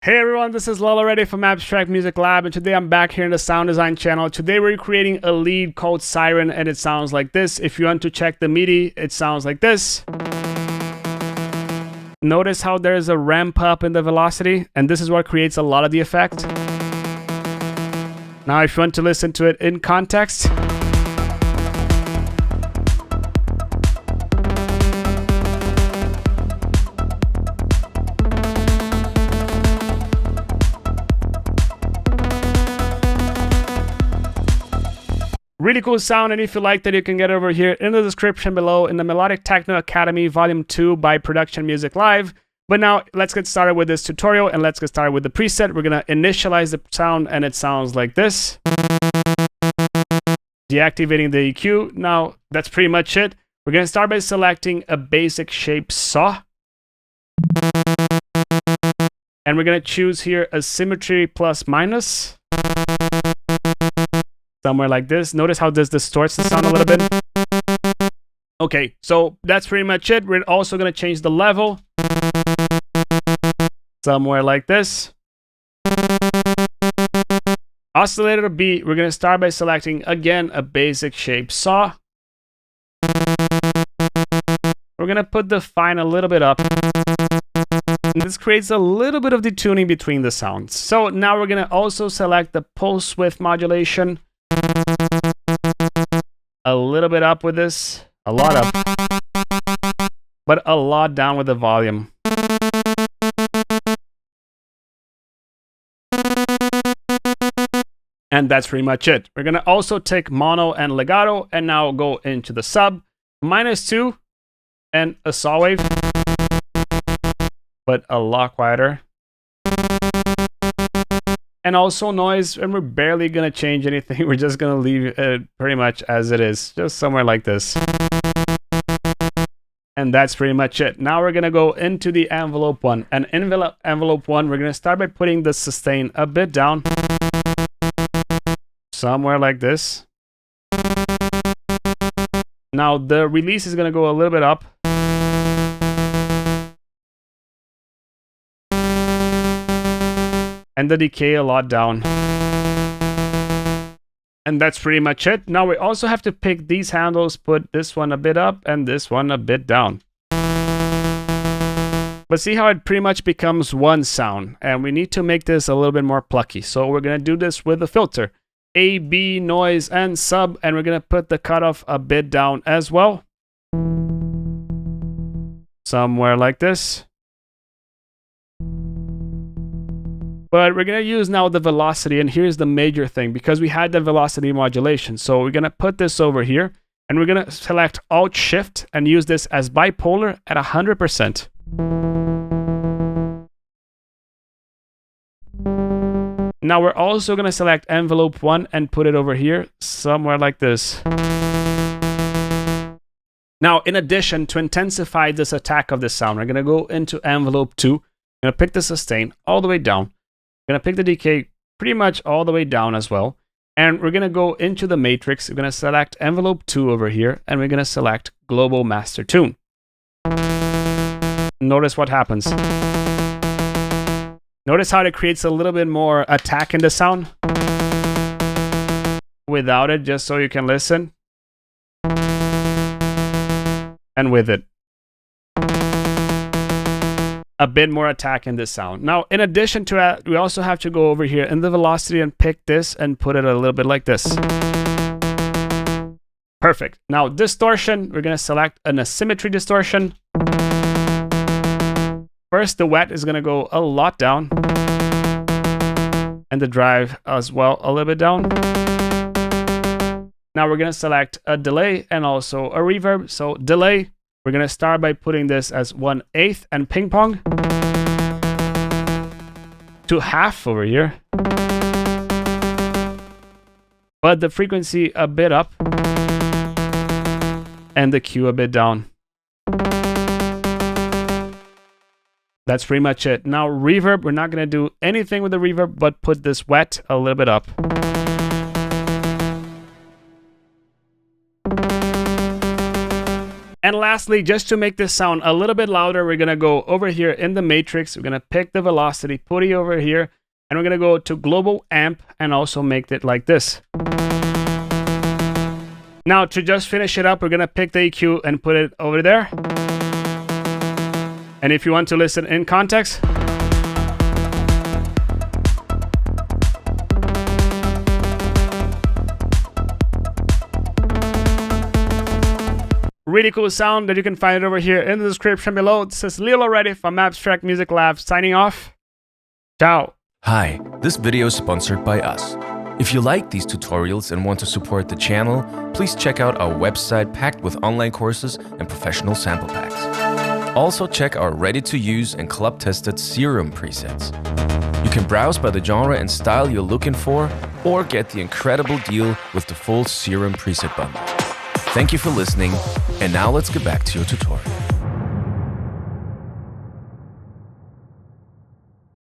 Hey everyone, this is Lala Reddy from Abstract Music Lab, and today I'm back here in the sound design channel. Today we're creating a lead called Siren, and it sounds like this. If you want to check the MIDI, it sounds like this. Notice how there's a ramp up in the velocity, and this is what creates a lot of the effect. Now if you want to listen to it in context, really cool sound, and if you like that, you can get over here in the description below in the Melodic Techno Academy Volume 2 by Production Music Live. But now let's get started with this tutorial, and let's get started with the preset. We're gonna initialize the sound, and it sounds like this. Deactivating the EQ. Now that's pretty much it. We're gonna start by selecting a basic shape saw. And we're gonna choose here a symmetry plus minus. Somewhere like this. Notice how this distorts the sound a little bit. Okay, so that's pretty much it. We're also going to change the level. Somewhere like this. Oscillator B, we're going to start by selecting, again, a basic shape saw. We're going to put the fine a little bit up. And this creates a little bit of detuning between the sounds. So now we're going to also select the pulse width modulation. A little bit up with this, a lot up, but a lot down with the volume. And that's pretty much it. We're gonna also take mono and legato and now go into the sub, -2 and a saw wave, but a lot quieter. And also noise, and we're barely going to change anything. We're just going to leave it pretty much as it is, just somewhere like this. And that's pretty much it. Now we're going to go into the envelope 1. And envelope 1, we're going to start by putting the sustain a bit down. Somewhere like this. Now the release is going to go a little bit up. And the decay a lot down. And that's pretty much it. Now we also have to pick these handles, put this one a bit up and this one a bit down. But see how it pretty much becomes one sound, and we need to make this a little bit more plucky. So we're going to do this with the filter. A, B, noise, and sub, and we're going to put the cutoff a bit down as well. Somewhere like this. But we're going to use now the velocity, and here's the major thing, because we had the velocity modulation. So we're going to put this over here, and we're going to select Alt-Shift and use this as bipolar at 100%. Now we're also going to select envelope 1 and put it over here, somewhere like this. Now, in addition, to intensify this attack of the sound, we're going to go into envelope 2. I'm going to pick the sustain all the way down. We're going to pick the decay pretty much all the way down as well. And we're going to go into the matrix. We're going to select envelope 2 over here, and we're going to select global master tune. Notice what happens. Notice how it creates a little bit more attack in the sound. Without it, just so you can listen. And with it. A bit more attack in this sound. Now, in addition to that, we also have to go over here in the velocity and pick this and put it a little bit like this. Perfect. Now, distortion, we're going to select an asymmetry distortion. First, the wet is going to go a lot down. And the drive as well, a little bit down. Now, we're going to select a delay and also a reverb. So, delay. We're going to start by putting this as 1/8 and ping pong to half over here. But the frequency a bit up and the Q a bit down. That's pretty much it. Now reverb, we're not going to do anything with the reverb, but put this wet a little bit up. And lastly, just to make this sound a little bit louder, we're going to go over here in the matrix. We're going to pick the velocity, put it over here, and we're going to go to global amp and also make it like this. Now, to just finish it up, we're going to pick the EQ and put it over there. And if you want to listen in context, really cool sound that you can find it over here in the description below. This is Lilo already from Abstract Music Lab signing off. Ciao. Hi, this video is sponsored by us. If you like these tutorials and want to support the channel, please check out our website packed with online courses and professional sample packs. Also check our ready-to-use and club-tested Serum presets. You can browse by the genre and style you're looking for, or get the incredible deal with the full Serum preset bundle. Thank you for listening, and now let's get back to your tutorial.